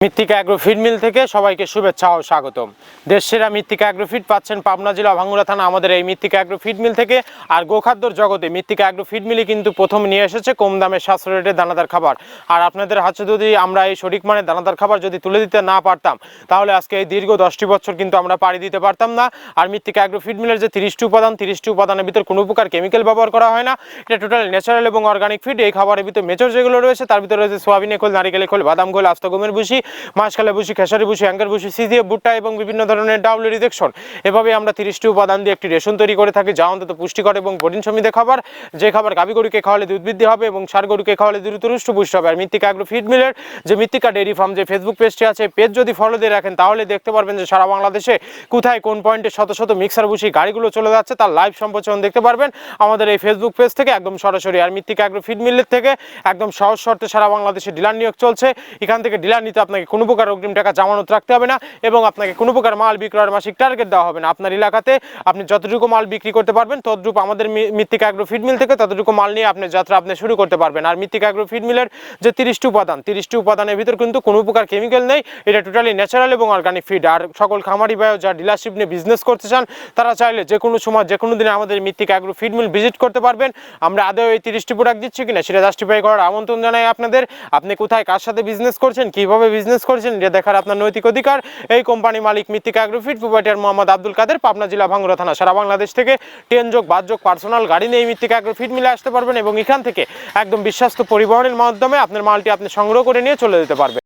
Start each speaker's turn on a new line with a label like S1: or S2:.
S1: মৃত্তিকা agro feed mill থেকে সবাইকে শুভেচ্ছা ও স্বাগতম। দেশ সেরা মৃত্তিকা অ্যাগ্রো ফিড পাচ্ছেন পাবনা জেলা ভাঙ্গুড়া থানা আমাদের এই মৃত্তিকা অ্যাগ্রো ফিড মিল থেকে। আর গোখাদ্যর জগতে মৃত্তিকা অ্যাগ্রো ফিড মিলই কিন্তু প্রথম নিয়ে এসেছে কম দামে সাশ্রয় রেটে দানাদার খাবার। আর আপনাদের হাতে যদি আমরা এই সঠিক মানের দানাদার খাবার যদি তুলে দিতে না পারতাম, তাহলে আজকে এই দীর্ঘ 10টি বছর কিন্তু আমরা পাড়ি দিতে পারতাম না। আর মৃত্তিকা অ্যাগ্রো ফিড মিলের যে 30টি উপাদানের ভিতর কোনো প্রকার কেমিক্যাল ব্যবহার করা হয় না। এটা টোটাল ন্যাচারাল এবং অর্গানিক ফিড। এই খাবারের ভিতরে মেচর যেগুলো রয়েছে তার ভিতরে রয়েছে সোয়াবিনের খোল, নারিকেলের খোল, বাদাম খোল, আস্ত গমের ভুসি, মাসকালে ভুসি, খেসারি ভুসি, অ্যাঙ্কার ভুসি, সিজিএফ ভুট্টা এবং বিভিন্ন ধরনের ডাউলের রিজেকশন। এভাবে আমরা 30টি উপাদান দিয়ে একটি রেশন তৈরি করে থাকি, যা অন্তত পুষ্টিকর এবং প্রোটিন সমৃদ্ধ খাবার। যে খাবার গাভী গরুকে খাওয়ালে দুধ বৃদ্ধি হবে এবং ষাঁড় গরুকে খাওয়ালে দ্রুত পুষ্ট হবে। আর মৃত্তিকা অ্যাগ্রো ফিড মিলের যে মৃত্তিকা ডেইরি ফার্ম যে ফেসবুক পেজটি আছে, পেজ যদি ফলো দিয়ে রাখেন তাহলে দেখতে পারবেন যে সারা বাংলাদেশে কোথায় কোন পয়েন্টে শত শত মিক্সার ভুসি গাড়িগুলো চলে যাচ্ছে, তার লাইভ সম্প্রচারণ দেখতে পারবেন আমাদের এই ফেসবুক পেজ থেকে একদম সরাসরি। আর মৃত্তিকা অ্যাগ্রো ফিড মিলের থেকে একদম সহজ শর্তে সারা বাংলাদেশে ডিলার নিয়োগ চলছে। এখান থেকে ডিলার নিতে আপনাকে কোনো প্রকার অগ্রিম টাকা জামানত রাখতে হবে না এবং আপনাকে কোনো প্রকার মাল বিক্রয়ের মাসিক টার্গেট দেওয়া হবে না। আপনার এলাকাতে আপনি যতটুকু মাল বিক্রি করতে পারবেন ততটুকু আমাদের মৃত্তিকা অ্যাগ্রো ফিড মিল থেকে ততটুকু মাল নিয়ে আপনি যাত্রা আপনি শুরু করতে পারবেন। আর মৃত্তিকা অ্যাগ্রো ফিড মিলের যে 30টি উপাদানের ভিতর কিন্তু কোনো প্রকার কেমিক্যাল নেই। এটা টোটালি ন্যাচারাল এবং অর্গানিক ফিড। আর সকল খামারি ভাই যা ডিলারশিপ নিয়ে বিজনেস করতে চান তারা চাইলে যে কোনো সময় যে কোনো দিনে আমাদের মৃত্তিকা অ্যাগ্রো ফিড মিল ভিজিট করতে পারবেন। আমরা আদৌ এই 30টি প্রোডাক্ট দিচ্ছি কিনা সেটা জাস্টিফাই করার আমন্ত্রণ জানাই আপনাদের। আপনি কোথায় কার সাথে বিজনেস করছেন, কিভাবে বিজনেস করছেন, এটা দেখার আপনার নৈতিক অধিকার। এই কোম্পানি মালিক Mrittika agro feed, proprietor Mohammad Abdul Kader, Pabna জেলা ভাঙ্গুড়া থানা। সারা বাংলাদেশ থেকে 10 যোগ 5 যোগ পার্সোনাল গাড়ি নিয়ে মৃত্তিকা অ্যাগ্রো ফিড মিলে আসতে পারবেন এবং এখান থেকে একদম বিশ্বস্ত পরিবহনের মাধ্যমে আপনার মালটি আপনি সংগ্রহ করে নিয়ে চলে যেতে পারবেন।